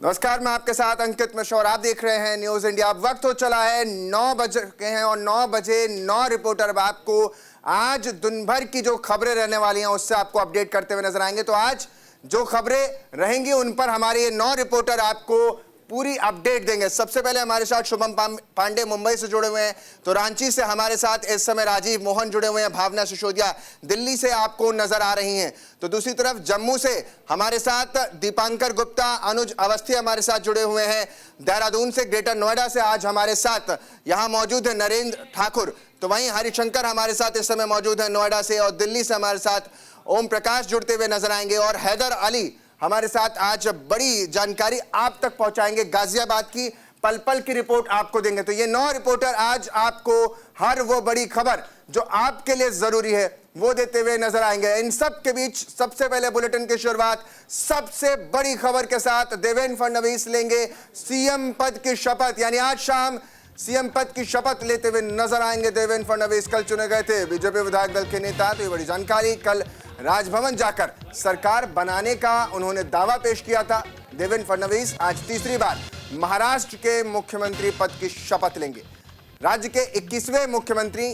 नमस्कार, मैं आपके साथ अंकित मिश्रा और आप देख रहे हैं न्यूज इंडिया। अब वक्त हो चला है 9 बजे के हैं और 9 बजे 9 रिपोर्टर अब आपको आज दिन भर की जो खबरें रहने वाली हैं उससे आपको अपडेट करते हुए नजर आएंगे। तो आज जो खबरें रहेंगी उन पर हमारे ये 9 रिपोर्टर आपको पूरी अपडेट देंगे। सबसे पहले हमारे साथ शुभम पांडे मुंबई से जुड़े हुए हैं, तो रांची से हमारे साथ इस समय राजीव मोहन जुड़े हुए हैं, भावना सिसोदिया दिल्ली से आपको नजर आ रही हैं। तो दूसरी तरफ जम्मू से हमारे साथ दीपांकर गुप्ता, अनुज अवस्थी हमारे साथ जुड़े हुए हैं। देहरादून से, ग्रेटर नोएडा से आज हमारे साथ यहाँ मौजूद है नरेंद्र ठाकुर। तो वहीं हरिशंकर हमारे साथ इस समय मौजूद है नोएडा से, और दिल्ली से हमारे साथ ओम प्रकाश जुड़ते हुए नजर आएंगे, और हैदर अली हमारे साथ आज बड़ी जानकारी आप तक पहुंचाएंगे। गाजियाबाद की पल पल की रिपोर्ट आपको देंगे। तो ये 9 रिपोर्टर आज आपको हर वो बड़ी खबर जो आपके लिए जरूरी है वो देते हुए नजर आएंगे। इन सब के बीच सबसे पहले बुलेटिन की शुरुआत सबसे बड़ी खबर के साथ। देवेंद्र फडणवीस लेंगे सीएम पद की शपथ, यानी आज शाम सीएम पद की शपथ लेते हुए नजर आएंगे देवेंद्र फडणवीस। कल चुने गए थे बीजेपी विधायक दल के नेता, तो ये बड़ी जानकारी। कल राजभवन जाकर सरकार बनाने का उन्होंने दावा पेश किया था। देवेंद्र फडणवीस आज तीसरी बार महाराष्ट्र के मुख्यमंत्री पद की शपथ लेंगे। राज्य के 21वें मुख्यमंत्री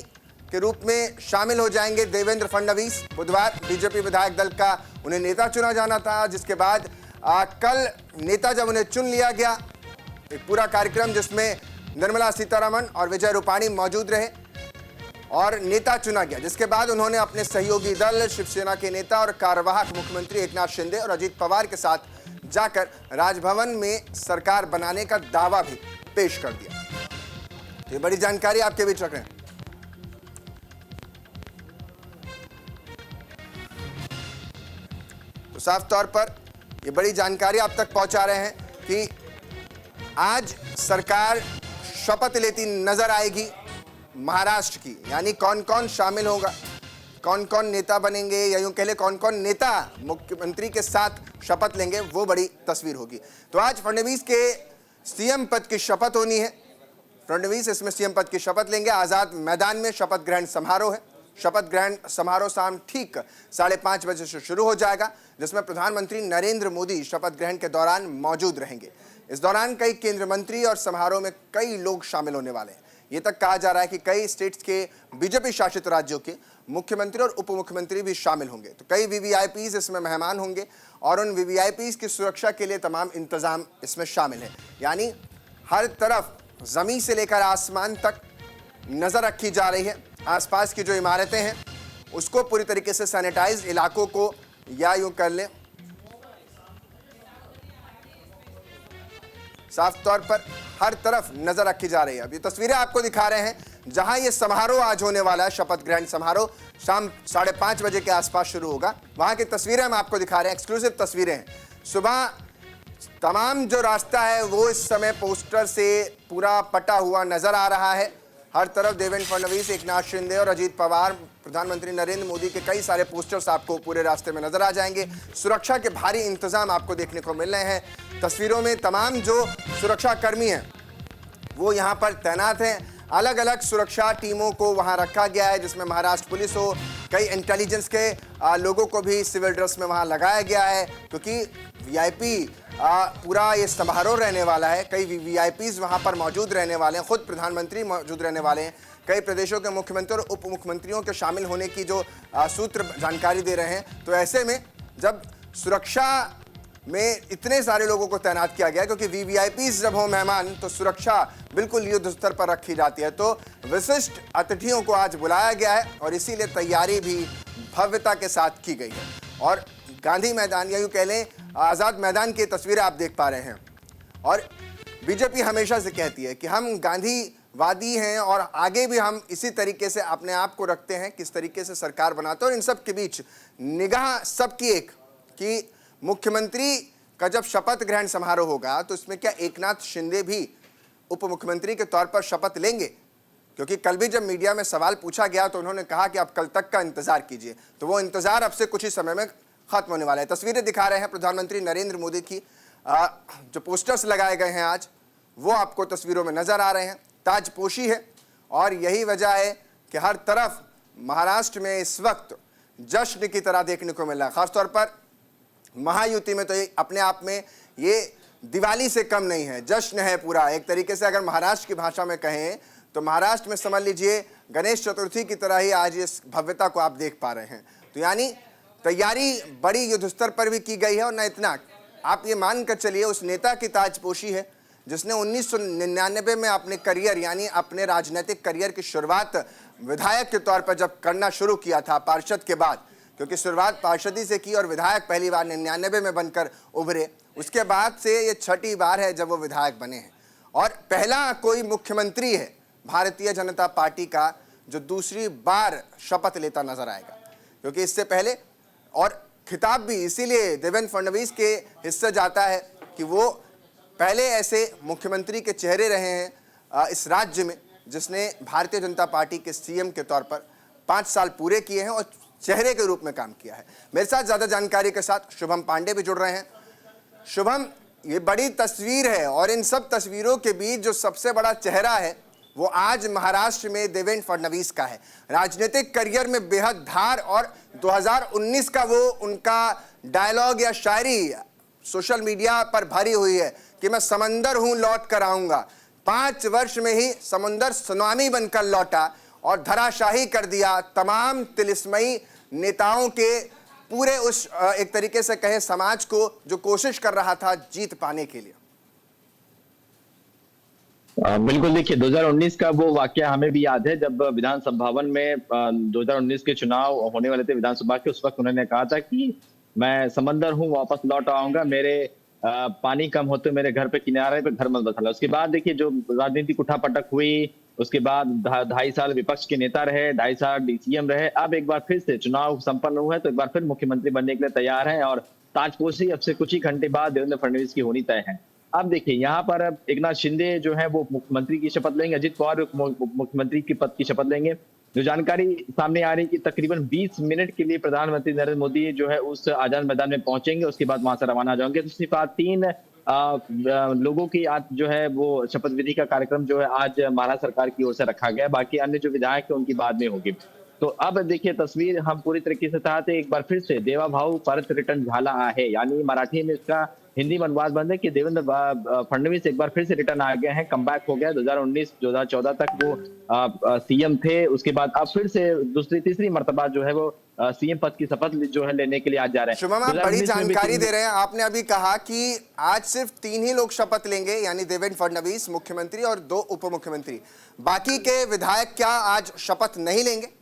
के रूप में शामिल हो जाएंगे देवेंद्र फडणवीस। बुधवार बीजेपी विधायक दल का उन्हें नेता चुना जाना था, जिसके बाद कल नेता जब उन्हें चुन लिया गया, एक पूरा कार्यक्रम जिसमें निर्मला सीतारमण और विजय रूपाणी मौजूद रहे और नेता चुना गया, जिसके बाद उन्होंने अपने सहयोगी दल शिवसेना के नेता और कार्यवाहक मुख्यमंत्री एकनाथ शिंदे और अजीत पवार के साथ जाकर राजभवन में सरकार बनाने का दावा भी पेश कर दिया। तो ये बड़ी जानकारी आपके बीच रख रहे हैं। तो साफ तौर पर ये बड़ी जानकारी आप तक पहुंचा रहे हैं कि आज सरकार शपथ लेती नजर आएगी महाराष्ट्र की, यानी कौन कौन शामिल होगा, कौन कौन नेता बनेंगे, या यूं कह ले कौन कौन नेता मुख्यमंत्री के साथ शपथ लेंगे, वो बड़ी तस्वीर होगी। तो आज फडणवीस के सीएम पद की शपथ होनी है। फडणवीस इसमें सीएम पद की शपथ लेंगे। आजाद मैदान में शपथ ग्रहण समारोह है। शपथ ग्रहण समारोह शाम ठीक 5:30 बजे से शुरू हो जाएगा, जिसमें प्रधानमंत्री नरेंद्र मोदी शपथ ग्रहण के दौरान मौजूद रहेंगे। इस दौरान कई केंद्रीय मंत्री और समारोह में कई लोग शामिल होने वाले हैं। ये तक कहा जा रहा है कि कई स्टेट्स के बीजेपी शासित राज्यों के मुख्यमंत्री और उप मुख्यमंत्री भी शामिल होंगे। तो कई वीवीआईपीज इसमें मेहमान होंगे और उन वीवीआईपीज की सुरक्षा के लिए तमाम इंतजाम इसमें शामिल है। यानी हर तरफ जमीन से लेकर आसमान तक नजर रखी जा रही है। आसपास की जो इमारतें हैं उसको पूरी तरीके से सैनिटाइज इलाकों को, या यूं कर ले साफ तौर पर हर तरफ नजर रखी जा रही है। अब ये तस्वीरें आपको दिखा रहे हैं जहां ये समारोह आज होने वाला है। शपथ ग्रहण समारोह शाम 5:30 बजे के आसपास शुरू होगा। वहां की तस्वीरें हम आपको दिखा रहे हैं, एक्सक्लूसिव तस्वीरें हैं। सुबह तमाम जो रास्ता है वो इस समय पोस्टर से पूरा पटा हुआ नजर आ रहा है। हर तरफ देवेंद्र फडणवीस, एकनाथ शिंदे और अजीत पवार, प्रधानमंत्री नरेंद्र मोदी के कई सारे पोस्टर्स आपको पूरे रास्ते में नजर आ जाएंगे। सुरक्षा के भारी इंतजाम आपको देखने को मिल रहे हैं। तस्वीरों में तमाम जो सुरक्षा कर्मी हैं वो यहाँ पर तैनात हैं। अलग अलग सुरक्षा टीमों को वहाँ रखा गया है, जिसमें महाराष्ट्र पुलिस हो, कई इंटेलिजेंस के लोगों को भी सिविल ड्रेस में वहाँ लगाया गया है, क्योंकि वीआईपी पूरा ये समारोह रहने वाला है। कई वीआईपीज वहाँ पर मौजूद रहने वाले हैं, खुद प्रधानमंत्री मौजूद रहने वाले हैं, कई प्रदेशों के मुख्यमंत्री और उप मुख्यमंत्रियों के शामिल होने की जो सूत्र जानकारी दे रहे हैं। तो ऐसे में जब सुरक्षा में इतने सारे लोगों को तैनात किया गया, क्योंकि वीवीआईपीज जब हो मेहमान तो सुरक्षा बिल्कुल युद्ध स्तर पर रखी जाती है। तो विशिष्ट अतिथियों को आज बुलाया गया है और इसीलिए तैयारी भी भव्यता के साथ की गई है। और गांधी मैदान, या यूं कह लें आज़ाद मैदान की तस्वीरें आप देख पा रहे हैं। और बीजेपी हमेशा से कहती है कि हम गांधीवादी हैं और आगे भी हम इसी तरीके से अपने आप को रखते हैं, किस तरीके से सरकार बनाते हैं। और इन सब के बीच निगाह सबकी एक कि मुख्यमंत्री का जब शपथ ग्रहण समारोह होगा तो इसमें क्या एकनाथ शिंदे भी उप मुख्यमंत्री के तौर पर शपथ लेंगे? क्योंकि कल भी जब मीडिया में सवाल पूछा गया तो उन्होंने कहा कि आप कल तक का इंतजार कीजिए। तो वो इंतजार अब से कुछ ही समय में खत्म होने वाला है। तस्वीरें दिखा रहे हैं प्रधानमंत्री नरेंद्र मोदी की, जो पोस्टर्स लगाए गए हैं आज वो आपको तस्वीरों में नजर आ रहे हैं। ताजपोशी है और यही वजह है कि हर तरफ महाराष्ट्र में इस वक्त जश्न की तरह देखने को मिल रहा है। खासतौर पर महायुति में तो ये अपने आप में ये दिवाली से कम नहीं है, जश्न है पूरा। एक तरीके से अगर महाराष्ट्र की भाषा में कहें तो महाराष्ट्र में समझ लीजिए गणेश चतुर्थी की तरह ही आज इस भव्यता को आप देख पा रहे हैं। तो यानी तैयारी बड़ी युद्ध स्तर पर भी की गई है। और न इतना, आप ये मानकर चलिए उस नेता की ताजपोशी है जिसने 1999 में अपने करियर यानी अपने राजनीतिक करियर की शुरुआत विधायक के तौर पर जब करना शुरू किया था पार्षद के बाद, क्योंकि शुरुआत पार्षदी से की और विधायक पहली बार 99 में बनकर उभरे। उसके बाद से ये छठी बार है जब वो विधायक बने हैं और पहला कोई मुख्यमंत्री है भारतीय जनता पार्टी का जो दूसरी बार शपथ लेता नजर आएगा। क्योंकि इससे पहले और खिताब भी इसीलिए देवेंद्र फडणवीस के हिस्से जाता है कि वो पहले ऐसे मुख्यमंत्री के चेहरे रहे हैं इस राज्य में जिसने भारतीय जनता पार्टी के सीएम के तौर पर 5 साल पूरे किए हैं और चेहरे के रूप में काम किया है। मेरे साथ ज्यादा जानकारी के साथ शुभम पांडे भी जुड़ रहे हैं। शुभम, ये बड़ी तस्वीर है और इन सब तस्वीरों के बीच जो सबसे बड़ा चेहरा है वो आज महाराष्ट्र में देवेंद्र फडणवीस का है। राजनीतिक करियर में बेहद धार और 2019 का वो उनका डायलॉग या शायरी सोशल मीडिया पर भरी हुई है कि मैं समंदर हूं लौट कर आऊंगा। 5 वर्ष में ही समुंदर सुनामी बनकर लौटा और धराशाही कर दिया तमाम तिलिस्मयी नेताओं के पूरे उस एक तरीके से कहे समाज को जो कोशिश कर रहा था जीत पाने के लिए। बिल्कुल, देखिए 2019 का वो वाकया हमें भी याद है जब विधानसभा भवन में 2019 के चुनाव होने वाले थे विधानसभा के। उस वक्त उन्होंने कहा था कि मैं समंदर हूं वापस लौट आऊंगा, मेरे पानी कम होते मेरे घर पे किनारे पे घर मत बसाला। उसके बाद देखिए जो राजनीतिक उठापटक हुई, उसके बाद 2.5 साल विपक्ष के नेता रहे, 2.5 साल डीसीएम रहे। अब एक बार फिर से चुनाव संपन्न हुआ है तो एक बार फिर मुख्यमंत्री बनने के लिए तैयार है और ताजपोशी अब से कुछ ही घंटे बाद देवेंद्र फडणवीस की होनी तय है। अब देखिए यहाँ पर एकनाथ शिंदे जो है वो मुख्यमंत्री की शपथ लेंगे, अजित पवार मुख्यमंत्री की पद की शपथ लेंगे। जो जानकारी सामने आ रही है कि तकरीबन 20 मिनट के लिए प्रधानमंत्री नरेंद्र मोदी जो है उस आजाद मैदान में पहुंचेंगे, उसके बाद वहां से रवाना हो जाएंगे। तो सिर्फ 3 लोगों की आज जो है वो शपथ विधि का कार्यक्रम जो है आज महाराष्ट्र सरकार की ओर से रखा गया। बाकी अन्य जो विधायक है उनकी बाद में होगी। तो अब देखिए तस्वीर हम पूरी तरीके से चाहते एक बार फिर से देवा भाऊ परत रिटर्न झाला है, यानी मराठी में इसका हिंदी में अनुवाद बंद है कि देवेंद्र फडणवीस एक बार फिर से रिटर्न आ गए हैं, कमबैक हो गया। 2019-2014 तक वो सीएम थे, उसके बाद अब फिर से तीसरी मर्तबा जो है वो सीएम पद की शपथ जो है लेने के लिए आज जा रहे हैं। शुभम, आप बड़ी जानकारी दे रहे हैं। आपने अभी कहा कि आज सिर्फ 3 ही लोग शपथ लेंगे, यानी देवेंद्र फडणवीस मुख्यमंत्री और 2 उप मुख्यमंत्री। बाकी के विधायक क्या आज शपथ नहीं लेंगे?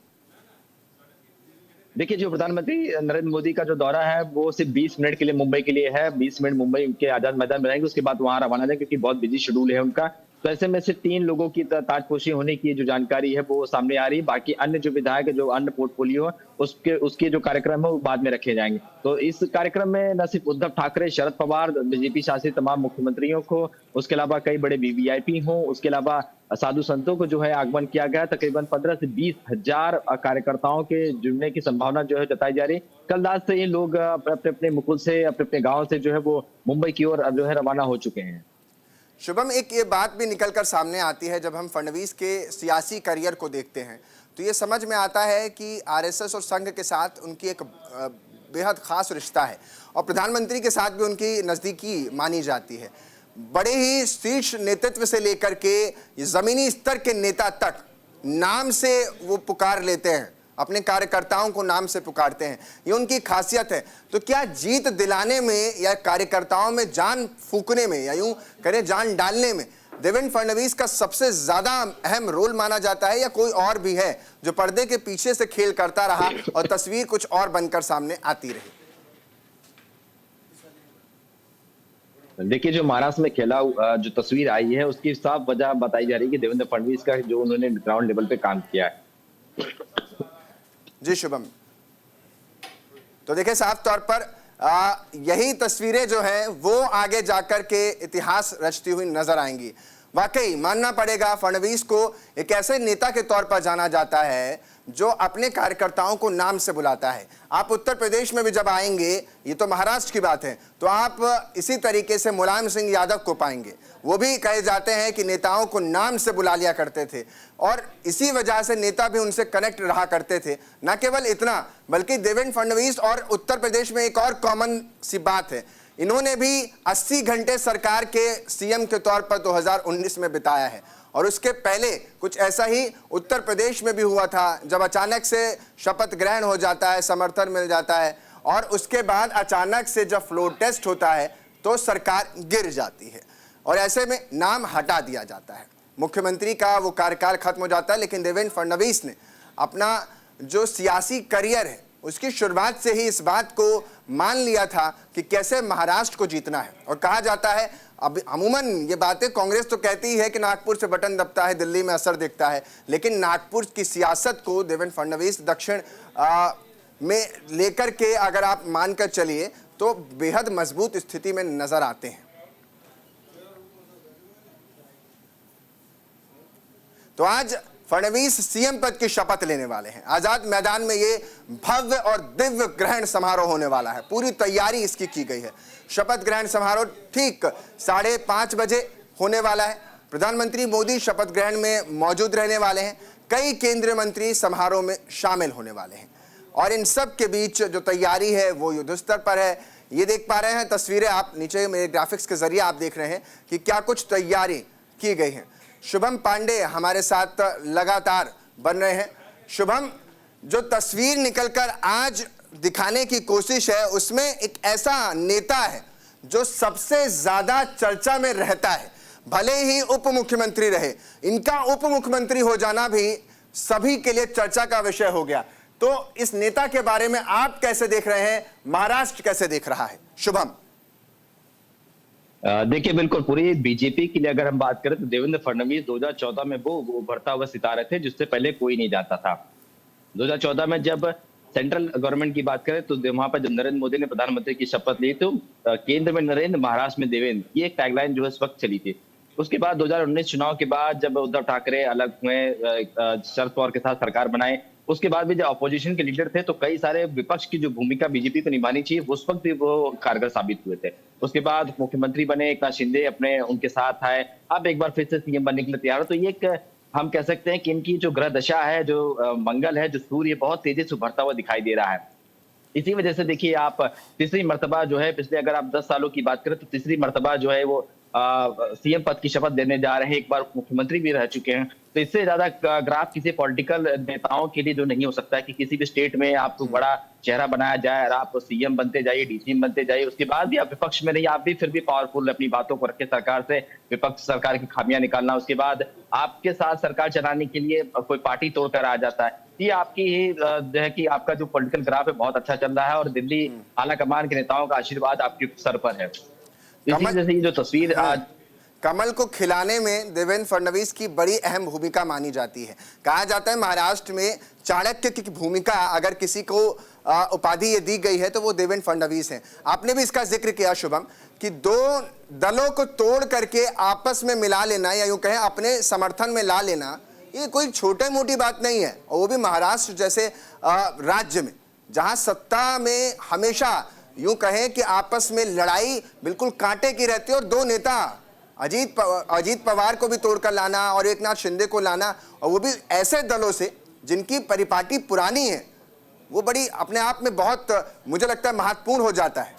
देखिए जो प्रधानमंत्री नरेंद्र मोदी का जो दौरा है वो सिर्फ 20 मिनट के लिए मुंबई के लिए है। 20 मिनट मुंबई के आजाद मैदान में रहेंगे, उसके बाद वहां रवाना जाएंगे क्योंकि बहुत बिजी शेड्यूल है उनका। तो ऐसे में सिर्फ 3 लोगों की ताजपोशी होने की जो जानकारी है वो सामने आ रही है। बाकी अन्य जो विधायक है जो अन्य पोर्टफोलियो है उसके जो कार्यक्रम है वो बाद में रखे जाएंगे। तो इस कार्यक्रम में न सिर्फ उद्धव ठाकरे, शरद पवार, बीजेपी शासित तमाम मुख्यमंत्रियों को, उसके अलावा कई बड़े वीवीआईपी हों, उसके अलावा साधु संतों को जो है आगमन किया गया। तकरीबन 15 से 20 हजार कार्यकर्ताओं के जुड़ने की संभावना जो है जताई जा रही। कल रात से ये लोग अपने अपने मुकुल से अपने गाँव से जो है वो मुंबई की ओर जो है रवाना हो चुके हैं। शुभम, एक ये बात भी निकलकर सामने आती है जब हम फडणवीस के सियासी करियर को देखते हैं तो ये समझ में आता है कि आरएसएस और संघ के साथ उनकी एक बेहद खास रिश्ता है और प्रधानमंत्री के साथ भी उनकी नज़दीकी मानी जाती है। बड़े ही शीर्ष नेतृत्व से लेकर के जमीनी स्तर के नेता तक नाम से वो पुकार लेते हैं, अपने कार्यकर्ताओं को नाम से पुकारते हैं, ये उनकी खासियत है। तो क्या जीत दिलाने में या कार्यकर्ताओं में जान फूकने में या यूं करें जान डालने में देवेंद्र फडणवीस का सबसे ज्यादा अहम रोल माना जाता है या कोई और भी है जो पर्दे के पीछे से खेल करता रहा और तस्वीर कुछ और बनकर सामने आती रही? देखिए जो महाराष्ट्र में खेला जो तस्वीर आई है उसकी साफ वजह बताई जा रही है कि देवेंद्र फडणवीस का जो उन्होंने ग्राउंड लेवल पे काम किया है। जी शुभम, तो देखिए साफ तौर पर यही तस्वीरें जो हैं वो आगे जाकर के इतिहास रचती हुई नजर आएंगी। वाकई मानना पड़ेगा फडणवीस को एक ऐसे नेता के तौर पर जाना जाता है जो अपने कार्यकर्ताओं को नाम से बुलाता है। आप उत्तर प्रदेश में भी जब आएंगे, ये तो महाराष्ट्र की बात है, तो आप इसी तरीके से मुलायम सिंह यादव को पाएंगे। वो भी कहे जाते हैं कि नेताओं को नाम से बुला लिया करते थे और इसी वजह से नेता भी उनसे कनेक्ट रहा करते थे। न केवल इतना बल्कि देवेंद्र फडणवीस और उत्तर प्रदेश में एक और कॉमन सी बात है इन्होंने भी 80 घंटे सरकार के सीएम के तौर पर 2019 में बिताया है। और उसके पहले कुछ ऐसा ही उत्तर प्रदेश में भी हुआ था, जब अचानक से शपथ ग्रहण हो जाता है, समर्थन मिल जाता है और उसके बाद अचानक से जब फ्लोर टेस्ट होता है तो सरकार गिर जाती है और ऐसे में नाम हटा दिया जाता है। मुख्यमंत्री का वो कार्यकाल खत्म हो जाता है। लेकिन देवेंद्र फडणवीस ने अपना जो सियासी करियर है उसकी शुरुआत से ही इस बात को मान लिया था कि कैसे महाराष्ट्र को जीतना है। और कहा जाता है, अब अमूमन ये बातें कांग्रेस तो कहती है कि नागपुर से बटन दबता है, दिल्ली में असर दिखता है, लेकिन नागपुर की सियासत को देवेंद्र फडणवीस दक्षिण में लेकर के अगर आप मानकर चलिए तो बेहद मजबूत स्थिति में नजर आते हैं। तो आज फडणवीस सीएम पद की शपथ लेने वाले हैं। आजाद मैदान में ये भव्य और दिव्य ग्रहण समारोह होने वाला है। पूरी तैयारी इसकी की गई है। शपथ ग्रहण समारोह ठीक 5:30 बजे होने वाला है। प्रधानमंत्री मोदी शपथ ग्रहण में मौजूद रहने वाले हैं। कई केंद्रीय मंत्री समारोह में शामिल होने वाले हैं और इन सब के बीच जो तैयारी है वो युद्ध स्तर पर है। ये देख पा रहे हैं तस्वीरें, आप नीचे मेरे ग्राफिक्स के जरिए आप देख रहे हैं कि क्या कुछ तैयारी की गई है। शुभम पांडे हमारे साथ लगातार बन रहे हैं। शुभम, जो तस्वीर निकलकर आज दिखाने की कोशिश है उसमें एक ऐसा नेता है जो सबसे ज्यादा चर्चा में रहता है, भले ही उप मुख्यमंत्री रहे। इनका उप मुख्यमंत्री हो जाना भी सभी के लिए चर्चा का विषय हो गया। तो इस नेता के बारे में आप कैसे देख रहे हैं, महाराष्ट्र कैसे देख रहा है? शुभम। देखिए, बिल्कुल पूरी बीजेपी के लिए अगर हम बात करें तो देवेंद्र फडणवीस 2014 में वो उभरता हुआ सितारा थे जिससे पहले कोई नहीं जाता था। 2014 में जब सेंट्रल गवर्नमेंट की बात करें तो वहां पर जब नरेंद्र मोदी ने प्रधानमंत्री की शपथ ली तो केंद्र में नरेंद्र, महाराष्ट्र में देवेंद्र, ये एक टैगलाइन जो है इस वक्त चली थी। उसके बाद 2019 चुनाव के बाद जब उद्धव ठाकरे अलग हुए, शरद पवार के साथ सरकार बनाए, उसके बाद भी जब अपोजिशन के लीडर थे तो कई सारे विपक्ष की जो भूमिका बीजेपी को निभानी चाहिए उस वक्त भी वो कारगर साबित हुए थे। उसके बाद मुख्यमंत्री बने, एकनाथ शिंदे अपने उनके साथ आए, अब एक बार फिर से सीएम बनने के लिए तैयार हो। तो ये एक हम कह सकते हैं कि इनकी जो ग्रह दशा है, जो मंगल है, जो सूर्य बहुत तेजी से उभरता हुआ दिखाई दे रहा है। इसी वजह से देखिए आप तीसरी मर्तबा जो है, पिछले अगर आप 10 सालों की बात करें तो तीसरी मर्तबा जो है वो सीएम पद की शपथ देने जा रहे हैं। एक बार मुख्यमंत्री भी रह चुके हैं। तो इससे ज्यादा ग्राफ किसी पॉलिटिकल नेताओं के लिए जो नहीं हो सकता है कि किसी भी स्टेट में आपको बड़ा चेहरा बनाया जाए और आप सीएम बनते जाइए, डीसीएम बनते जाइए, उसके बाद भी आप विपक्ष में नहीं, आप भी फिर भी पावरफुल अपनी बातों को रखे सरकार से, विपक्ष सरकार की खामियां निकालना, उसके बाद आपके साथ सरकार चलाने के लिए कोई पार्टी तोड़कर आ जाता है। ये आपकी ही जो है कि आपका जो पॉलिटिकल ग्राफ है बहुत अच्छा चल रहा है और दिल्ली आला कमान के नेताओं का आशीर्वाद आपके सर पर है। इसी वजह से ये जो तस्वीर आज कमल को खिलाने में देवेंद्र फडणवीस की बड़ी अहम भूमिका मानी जाती है। कहा जाता है महाराष्ट्र में चाणक्य की भूमिका अगर किसी को उपाधि ये दी गई है तो वो देवेंद्र फडणवीस हैं। आपने भी इसका जिक्र किया शुभम कि दो दलों को तोड़ करके आपस में मिला लेना या यूं कहें अपने समर्थन में ला लेना, ये कोई छोटी मोटी बात नहीं है। और वो भी महाराष्ट्र जैसे राज्य में जहां सत्ता में हमेशा यूं कहें कि आपस में लड़ाई बिल्कुल कांटे की रहती है और दो नेता अजीत पवार को भी तोड़कर लाना और एकनाथ शिंदे को लाना, और वो भी ऐसे दलों से जिनकी परिपाटी पुरानी है, वो बड़ी अपने आप में बहुत मुझे लगता है महत्वपूर्ण हो जाता है।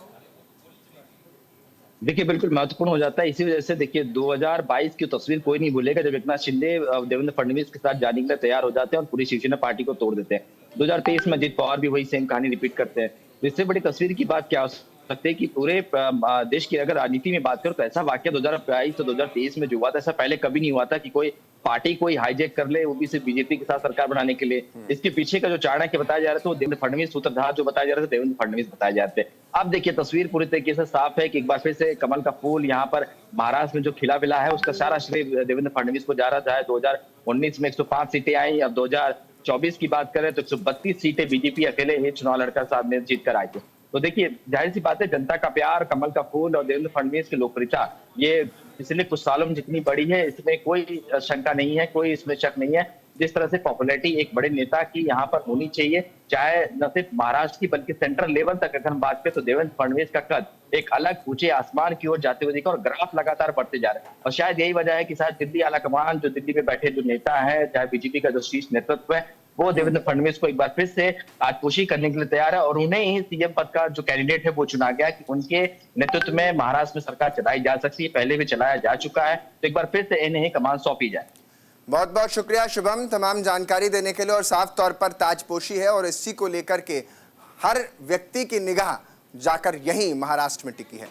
देखिए, बिल्कुल महत्वपूर्ण हो जाता है। इसी वजह से देखिए 2022 की तस्वीर कोई नहीं भूलेगा जब एकनाथ शिंदे देवेंद्र फडणवीस के साथ जाने के लिए तैयार हो जाते हैं और पूरी शिवसेना पार्टी को तोड़ देते हैं। 2023 में अजीत पवार भी वही सेम कहानी रिपीट करते हैं। तो इससे बड़ी तस्वीर की बात क्या हो सकती है कि पूरे देश की अगर राजनीति में बात करो तो ऐसा वाकया 2022 और 2023 में जो हुआ था, ऐसा पहले कभी नहीं हुआ था कि कोई पार्टी कोई हाईजैक कर ले, वो भी सिर्फ बीजेपी के साथ सरकार बनाने के लिए। इसके पीछे का जो चाणक्य बताया जा रहा था वो देवेंद्र फडणवीस, सूत्रधार जो बताया जा रहा था देवेंद्र फडणवीस बताया जा रहे थे। अब देखिए तस्वीर पूरी तरीके से साफ है कि एक बार फिर से कमल का फूल यहाँ पर महाराष्ट्र में जो खिला मिला है उसका सारा श्रेय देवेंद्र फडणवीस को जा रहा है। 2019 में 105 सीटें आई, अब 2024 की बात करें तो 132 सीटें बीजेपी अकेले ही चुनाव लड़कर सामने जीत कर आए थे। तो देखिए जाहिर सी बात है, जनता का प्यार, कमल का फूल और देवेंद्र फडणवीस की लोकप्रियता ये पिछले कुछ सालों में जितनी बढ़ी है इसमें कोई शंका नहीं है, कोई इसमें शक नहीं है। जिस तरह से पॉपुलैरिटी एक बड़े नेता की यहाँ पर होनी चाहिए, चाहे न सिर्फ महाराष्ट्र की बल्कि सेंट्रल लेवल तक अगर हम बात करें तो देवेंद्र फडणवीस का कद एक अलग ऊंचे आसमान की ओर जाते हुए दिखा और ग्राफ लगातार बढ़ते जा रहे हैं। और शायद यही वजह है कि शायद दिल्ली आला कमान, जो दिल्ली में बैठे जो नेता है, चाहे बीजेपी का जो शीर्ष नेतृत्व है, वो देवेंद्र फडणवीस को एक बार फिर से ताजपोशी करने के लिए तैयार है और उन्हें ही सीएम पद का जो कैंडिडेट है वो चुना गया कि उनके नेतृत्व में महाराष्ट्र में सरकार चलाई जा सकती है, पहले भी चलाया जा चुका है, तो एक बार फिर से इन्हें ही कमान सौंपी जाए। बहुत बहुत शुक्रिया शुभम तमाम जानकारी देने के लिए। और साफ तौर पर ताजपोशी है और इसी को लेकर के हर व्यक्ति की निगाह जाकर यहीं महाराष्ट्र में टिकी है।